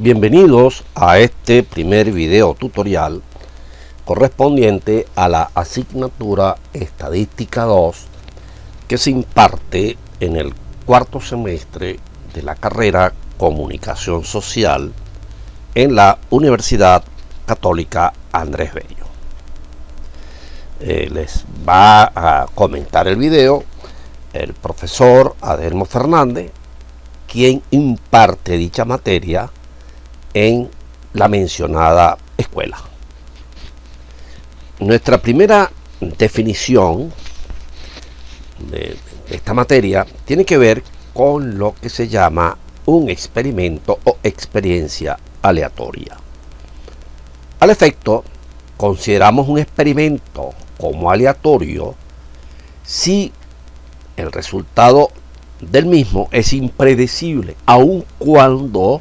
Bienvenidos a este primer video tutorial correspondiente a la asignatura Estadística 2 que se imparte en el cuarto semestre de la carrera Comunicación Social en la Universidad Católica Andrés Bello. Les va a comentar el video el profesor Adelmo Fernández, quien imparte dicha materia en la mencionada escuela. Nuestra primera definición de esta materia tiene que ver con lo que se llama un experimento o experiencia aleatoria. Al efecto, consideramos un experimento como aleatorio si el resultado del mismo es impredecible, aun cuando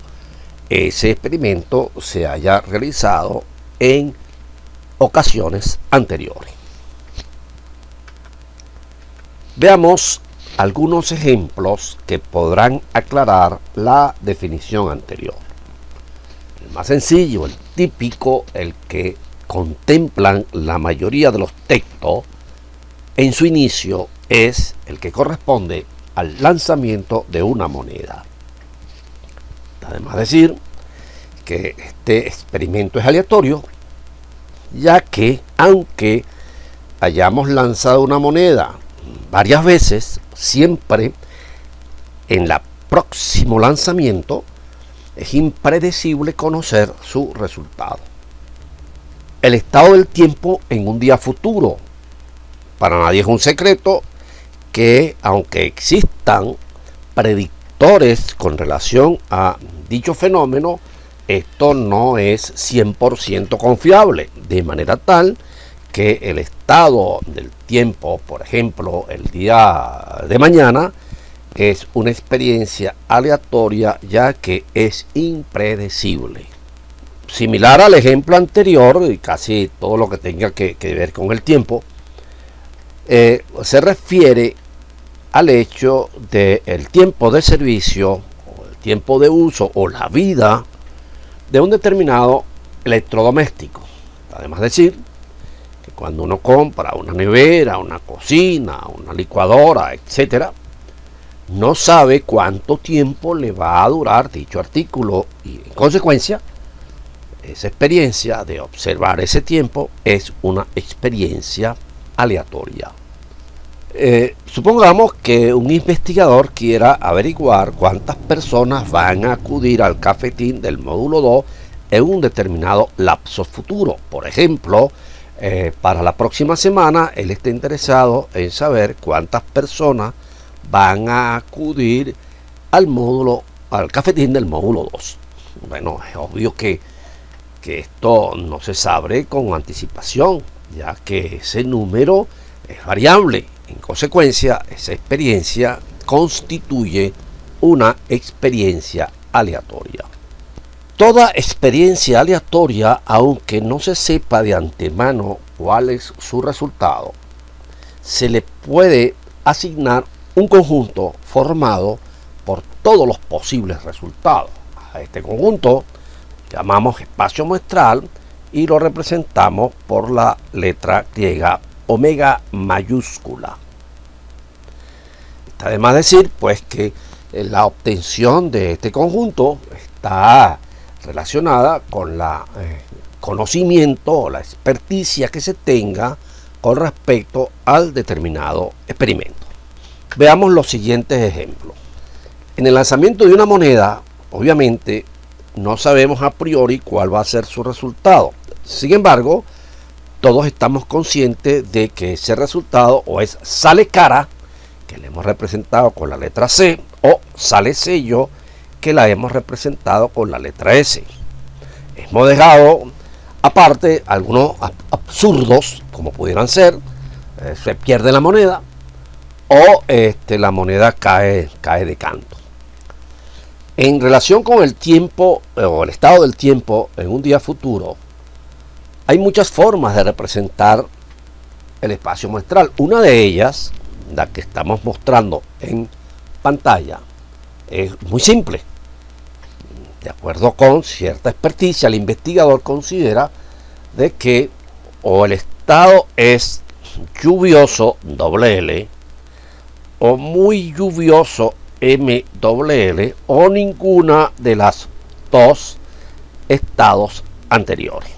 ese experimento se haya realizado en ocasiones anteriores. Veamos algunos ejemplos que podrán aclarar la definición anterior. El más sencillo, el típico, el que contemplan la mayoría de los textos en su inicio, es el que corresponde al lanzamiento de una moneda. Además decir que este experimento es aleatorio, ya que aunque hayamos lanzado una moneda varias veces, siempre en el próximo lanzamiento es impredecible conocer su resultado. El estado del tiempo en un día futuro. Para nadie es un secreto que aunque existan predictores con relación a dicho fenómeno, esto no es 100% confiable, de manera tal que el estado del tiempo, por ejemplo, el día de mañana, es una experiencia aleatoria, ya que es impredecible. Similar al ejemplo anterior, y casi todo lo que tenga que ver con el tiempo, se refiere al hecho del tiempo de servicio, o el tiempo de uso, o la vida de un determinado electrodoméstico. Además decir que cuando uno compra una nevera, una cocina, una licuadora, etcétera, no sabe cuánto tiempo le va a durar dicho artículo, y en consecuencia esa experiencia de observar ese tiempo es una experiencia aleatoria. Supongamos que un investigador quiera averiguar cuántas personas van a acudir al cafetín del módulo 2 en un determinado lapso futuro. Por ejemplo, para la próxima semana él está interesado en saber cuántas personas van a acudir al cafetín del módulo 2. Bueno, es obvio que esto no se sabe con anticipación, ya que ese número es variable. En consecuencia, esa experiencia constituye una experiencia aleatoria. Toda experiencia aleatoria, aunque no se sepa de antemano cuál es su resultado, se le puede asignar un conjunto formado por todos los posibles resultados. A este conjunto llamamos espacio muestral y lo representamos por la letra griega omega mayúscula. Está de más decir pues que la obtención de este conjunto está relacionada con la conocimiento o la experticia que se tenga con respecto al determinado experimento. Veamos los siguientes ejemplos. En el lanzamiento de una moneda, obviamente no sabemos a priori cuál va a ser su resultado. Sin embargo, todos estamos conscientes de que ese resultado o es sale cara, que le hemos representado con la letra C, o sale sello, que la hemos representado con la letra S. Hemos dejado aparte algunos absurdos, como pudieran ser, se pierde la moneda, o la moneda cae de canto. En relación con el tiempo o el estado del tiempo en un día futuro, hay muchas formas de representar el espacio muestral. Una de ellas, la que estamos mostrando en pantalla, es muy simple. de acuerdo con cierta experticia, el investigador considera de que o el estado es lluvioso, doble L, o muy lluvioso, MLL, o ninguna de las dos estados anteriores.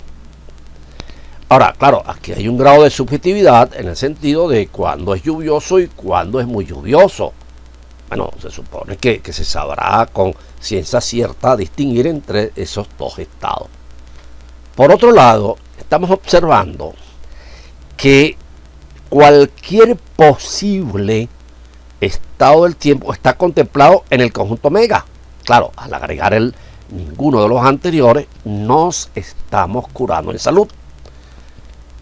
Ahora, claro, aquí hay un grado de subjetividad en el sentido de cuándo es lluvioso y cuándo es muy lluvioso. Bueno, se supone que se sabrá con ciencia cierta distinguir entre esos dos estados. Por otro lado, estamos observando que cualquier posible estado del tiempo está contemplado en el conjunto omega. Claro, al agregar ninguno de los anteriores, nos estamos curando en salud.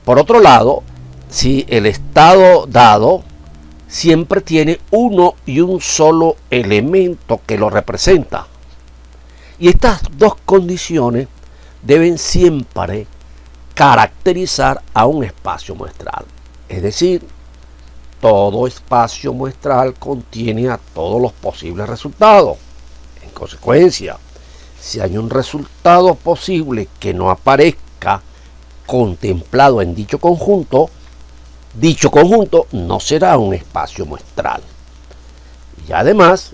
Por otro lado, si el estado dado siempre tiene uno y un solo elemento que lo representa, y estas dos condiciones deben siempre caracterizar a un espacio muestral. Es decir, todo espacio muestral contiene a todos los posibles resultados. En consecuencia, si hay un resultado posible que no aparezca contemplado en dicho conjunto no será un espacio muestral. Y además,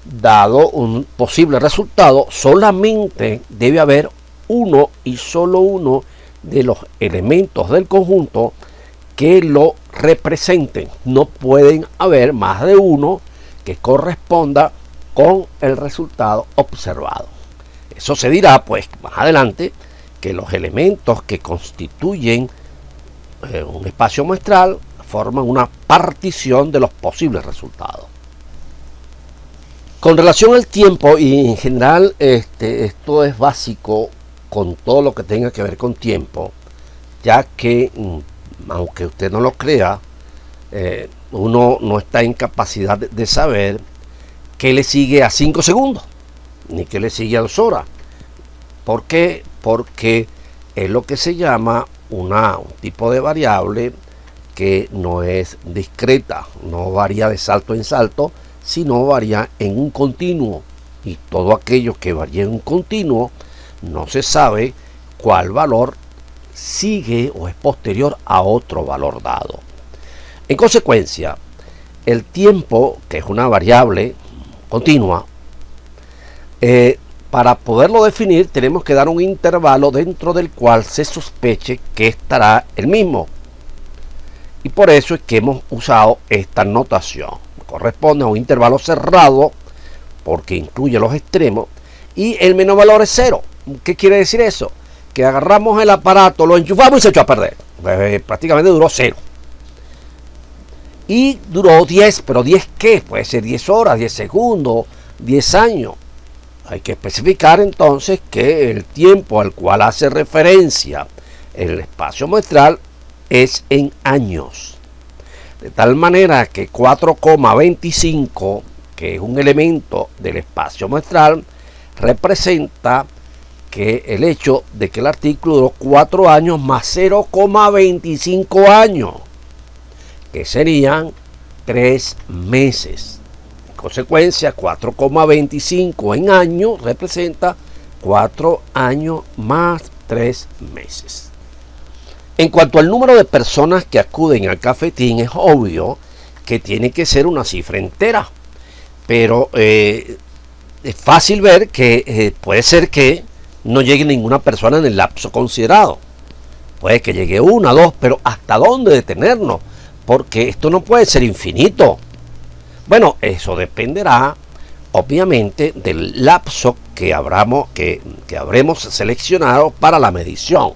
dado un posible resultado, solamente debe haber uno y solo uno de los elementos del conjunto que lo representen. No pueden haber más de uno que corresponda con el resultado observado. Eso se dirá pues más adelante, que los elementos que constituyen un espacio muestral forman una partición de los posibles resultados. Con relación al tiempo, y en general esto es básico con todo lo que tenga que ver con tiempo, ya que aunque usted no lo crea, uno no está en capacidad de saber qué le sigue a 5 segundos, ni qué le sigue a 2 horas. ¿Por qué? Porque es lo que se llama un tipo de variable que no es discreta, no varía de salto en salto, sino varía en un continuo. Y todo aquello que varía en un continuo, no se sabe cuál valor sigue o es posterior a otro valor dado. En consecuencia, el tiempo, que es una variable continua, para poderlo definir tenemos que dar un intervalo dentro del cual se sospeche que estará el mismo. Y por eso es que hemos usado esta notación. Corresponde a un intervalo cerrado porque incluye los extremos y el menor valor es 0. ¿Qué quiere decir eso? Que agarramos el aparato, lo enchufamos y se echó a perder. Prácticamente duró 0. Y duró 10, pero 10 ¿qué? Puede ser 10 horas, 10 segundos, 10 años. Hay que especificar entonces que el tiempo al cual hace referencia el espacio muestral es en años. De tal manera que 4,25, que es un elemento del espacio muestral, representa que el hecho de que el artículo duró 4 años más 0,25 años, que serían 3 meses. En consecuencia, 4,25 en años representa 4 años más 3 meses. En cuanto al número de personas que acuden al cafetín, es obvio que tiene que ser una cifra entera, pero es fácil ver que puede ser que no llegue ninguna persona en el lapso considerado. Puede que llegue 1, 2, pero ¿hasta dónde detenernos? Porque esto no puede ser infinito. Bueno, eso dependerá obviamente del lapso que habremos seleccionado para la medición.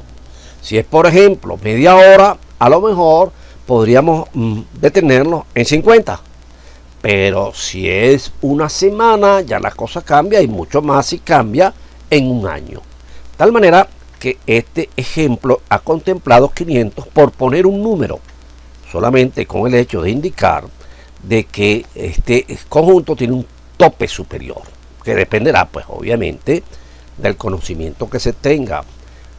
Si es, por ejemplo, media hora, a lo mejor podríamos detenernos en 50. Pero si es una semana, ya la cosa cambia, y mucho más si cambia en un año. De tal manera que este ejemplo ha contemplado 500 por poner un número, solamente con el hecho de indicar de que este conjunto tiene un tope superior, que dependerá pues obviamente del conocimiento que se tenga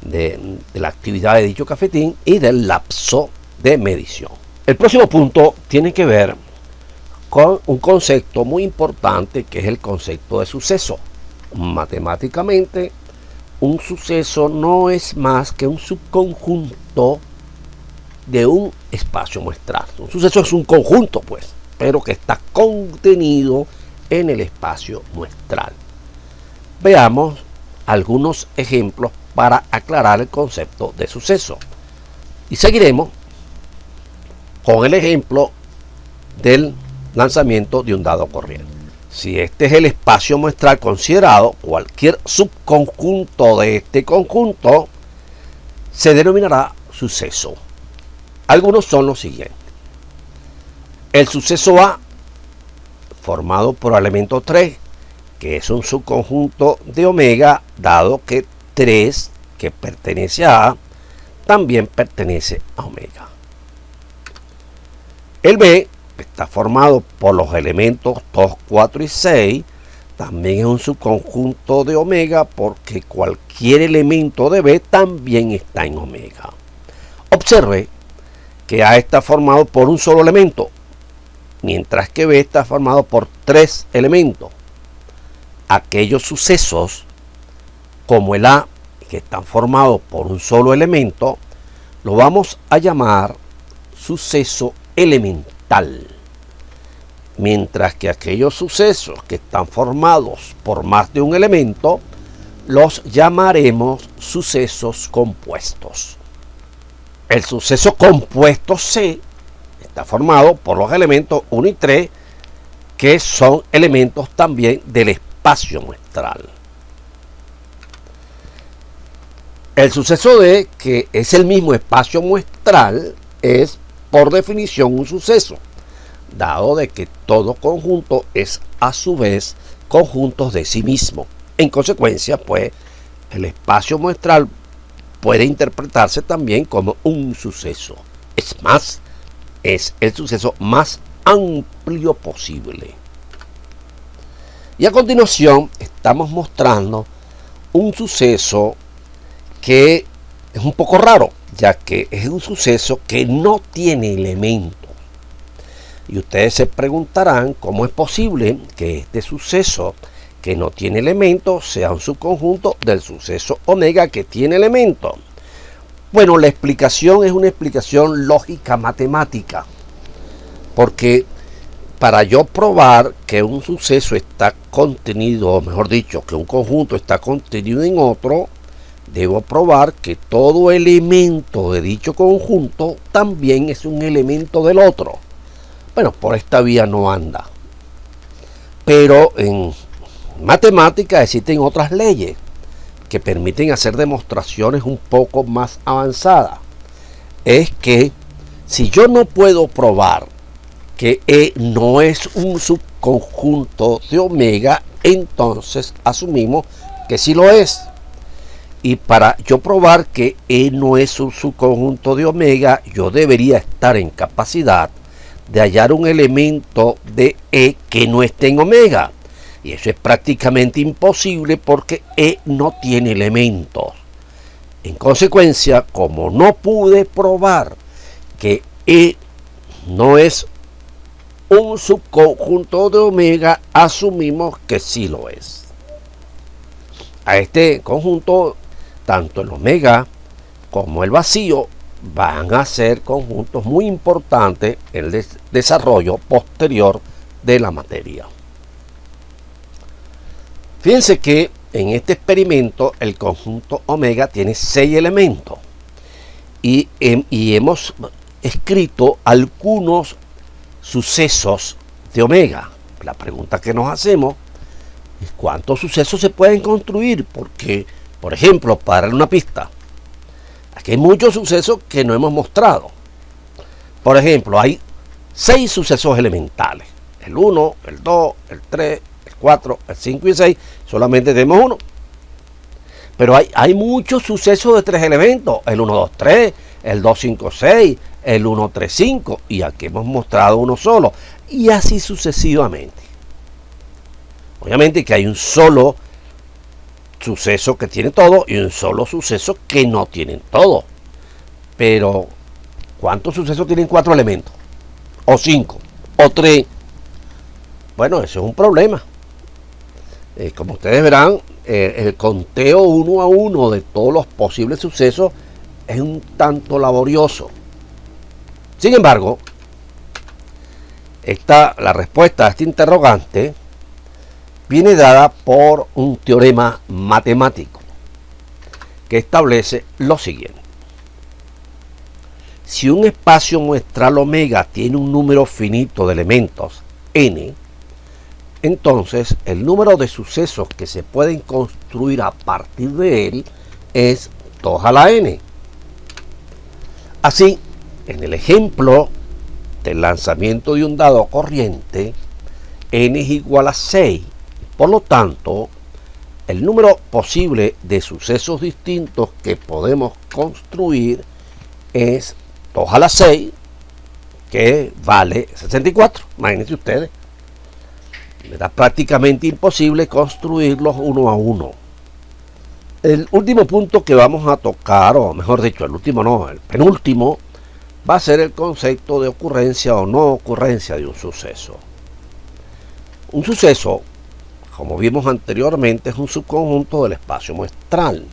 de la actividad de dicho cafetín y del lapso de medición. El próximo punto tiene que ver con un concepto muy importante, que es el concepto de suceso. matemáticamente, un suceso no es más que un subconjunto de un espacio muestral. Un suceso es un conjunto, pues, pero que está contenido en el espacio muestral. Veamos algunos ejemplos para aclarar el concepto de suceso. Y seguiremos con el ejemplo del lanzamiento de un dado corriente. Si este es el espacio muestral considerado, cualquier subconjunto de este conjunto se denominará suceso. Algunos son los siguientes. El suceso A, formado por el elemento 3, que es un subconjunto de omega, dado que 3, que pertenece a A, también pertenece a omega. El B, que está formado por los elementos 2, 4 y 6, también es un subconjunto de omega porque cualquier elemento de B también está en omega. Observe que A está formado por un solo elemento, mientras que B está formado por 3 elementos. Aquellos sucesos, como el A, que están formados por un solo elemento, lo vamos a llamar suceso elemental. Mientras que aquellos sucesos que están formados por más de un elemento, los llamaremos sucesos compuestos. El suceso compuesto C está formado por los elementos 1 y 3, que son elementos también del espacio muestral. El suceso D, que es el mismo espacio muestral, es por definición un suceso, dado de que todo conjunto es a su vez conjuntos de sí mismo. En consecuencia, pues, el espacio muestral puede interpretarse también como un suceso. Es más, es el suceso más amplio posible. Y a continuación estamos mostrando un suceso que es un poco raro, ya que es un suceso que no tiene elementos. Y ustedes se preguntarán cómo es posible que este suceso que no tiene elementos sea un subconjunto del suceso omega que tiene elementos. Bueno, la explicación es una explicación lógica matemática, porque para yo probar que un suceso está contenido, o mejor dicho, que un conjunto está contenido en otro, debo probar que todo elemento de dicho conjunto también es un elemento del otro. Bueno, por esta vía no anda. Pero en matemática existen otras leyes que permiten hacer demostraciones un poco más avanzadas. Es que si yo no puedo probar que E no es un subconjunto de omega, entonces asumimos que sí lo es. Y para yo probar que E no es un subconjunto de omega, yo debería estar en capacidad de hallar un elemento de E que no esté en omega. Y eso es prácticamente imposible porque E no tiene elementos. En consecuencia, como no pude probar que E no es un subconjunto de omega, asumimos que sí lo es. A este conjunto, tanto el omega como el vacío van a ser conjuntos muy importantes en el desarrollo posterior de la materia. Fíjense que en este experimento el conjunto omega tiene 6 elementos y hemos escrito algunos sucesos de omega. La pregunta que nos hacemos es cuántos sucesos se pueden construir, porque, por ejemplo, para dar una pista, aquí hay muchos sucesos que no hemos mostrado. Por ejemplo, hay 6 sucesos elementales: el 1, el 2, el 3, el 4, el 5 y el 6. Solamente tenemos uno. Pero hay muchos sucesos de 3 elementos: el 1, 2, 3, el 2, 5, 6, el 1, 3, 5. Y aquí hemos mostrado uno solo. Y así sucesivamente. Obviamente que hay un solo suceso que tiene todo y un solo suceso que no tienen todo. Pero ¿cuántos sucesos tienen 4 elementos? ¿O 5? ¿O 3? Bueno, eso es un problema. Como ustedes verán, el conteo uno a uno de todos los posibles sucesos es un tanto laborioso. Sin embargo, la respuesta a este interrogante viene dada por un teorema matemático que establece lo siguiente. Si un espacio muestral omega tiene un número finito de elementos n, entonces el número de sucesos que se pueden construir a partir de él es 2 a la n. Así, en el ejemplo del lanzamiento de un dado corriente, n es igual a 6. Por lo tanto, el número posible de sucesos distintos que podemos construir es 2 a la 6, que vale 64. Imagínense ustedes. Era prácticamente imposible construirlos uno a uno. El último punto que vamos a tocar, o mejor dicho, el último no, el penúltimo, va a ser el concepto de ocurrencia o no ocurrencia de un suceso. Un suceso, como vimos anteriormente, es un subconjunto del espacio muestral.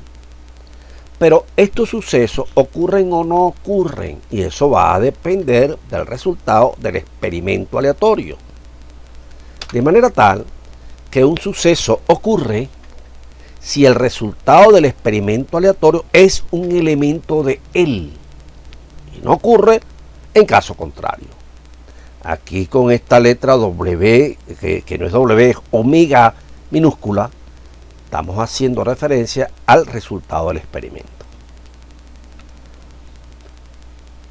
Pero estos sucesos ocurren o no ocurren, y eso va a depender del resultado del experimento aleatorio. De manera tal que un suceso ocurre si el resultado del experimento aleatorio es un elemento de él, y no ocurre en caso contrario. Aquí con esta letra W, que no es W, es omega minúscula, estamos haciendo referencia al resultado del experimento.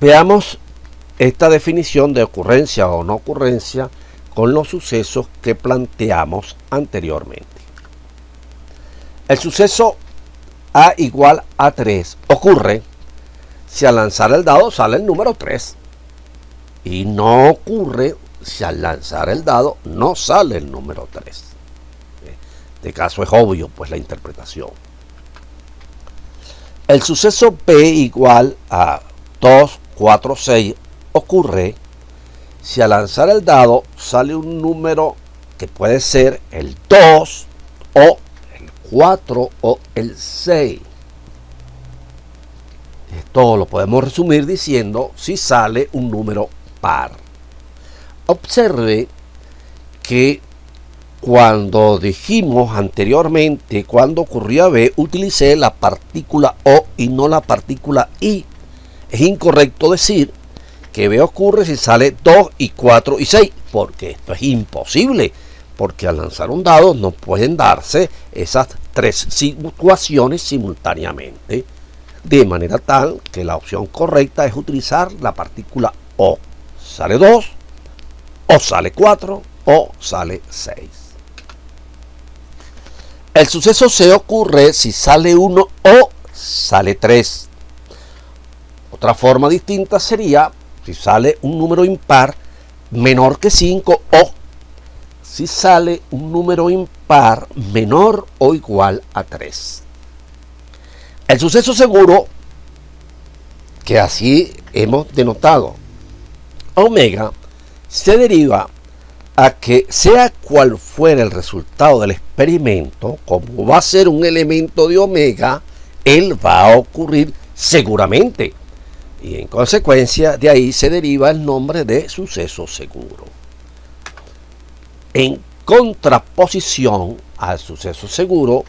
Veamos esta definición de ocurrencia o no ocurrencia con los sucesos que planteamos anteriormente. El suceso A igual a 3 ocurre si al lanzar el dado sale el número 3, y no ocurre si al lanzar el dado no sale el número 3. Este caso es obvio, pues la interpretación. El suceso B igual a 2, 4, 6 ocurre si al lanzar el dado sale un número que puede ser el 2 o el 4 o el 6. Esto lo podemos resumir diciendo si sale un número par. Observe que cuando dijimos anteriormente cuando ocurría B, utilicé la partícula O y no la partícula I. Es incorrecto decir que B ocurre si sale 2 y 4 y 6, porque esto es imposible, porque al lanzar un dado no pueden darse esas tres situaciones simultáneamente, de manera tal que la opción correcta es utilizar la partícula O. Sale 2, o sale 4, o sale 6. El suceso C ocurre si sale 1 o sale 3. Otra forma distinta sería si sale un número impar menor que 5 o si sale un número impar menor o igual a 3. El suceso seguro, que así hemos denotado, omega, se deriva a que sea cual fuera el resultado del experimento, como va a ser un elemento de omega, él va a ocurrir seguramente. Y en consecuencia de ahí se deriva el nombre de suceso seguro. En contraposición al suceso seguro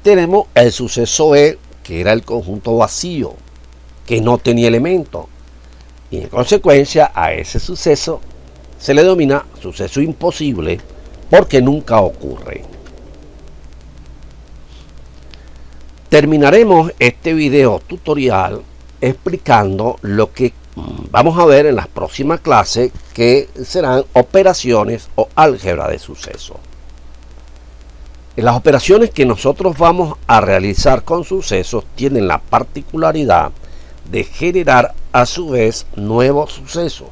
tenemos el suceso E, que era el conjunto vacío, que no tenía elemento. Y en consecuencia a ese suceso se le denomina suceso imposible porque nunca ocurre. Terminaremos este video tutorial explicando lo que vamos a ver en las próximas clases, que serán operaciones o álgebra de sucesos. Las operaciones que nosotros vamos a realizar con sucesos tienen la particularidad de generar a su vez nuevos sucesos,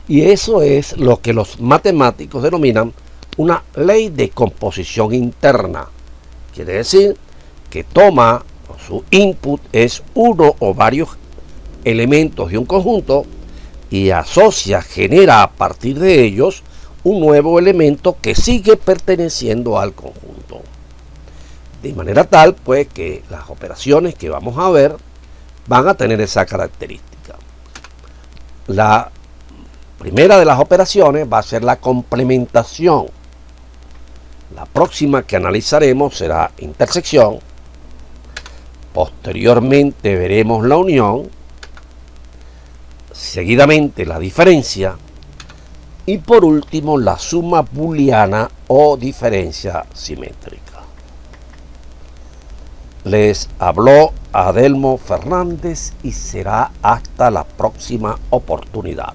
y eso es lo que los matemáticos denominan una ley de composición interna. Quiere decir que toma, su input es uno o varios elementos de un conjunto y asocia, genera a partir de ellos un nuevo elemento que sigue perteneciendo al conjunto. De manera tal, pues, que las operaciones que vamos a ver van a tener esa característica. La primera de las operaciones va a ser la complementación. La próxima que analizaremos será intersección. Posteriormente veremos la unión. Seguidamente la diferencia. Y por último la suma booleana o diferencia simétrica. Les habló Adelmo Fernández y será hasta la próxima oportunidad.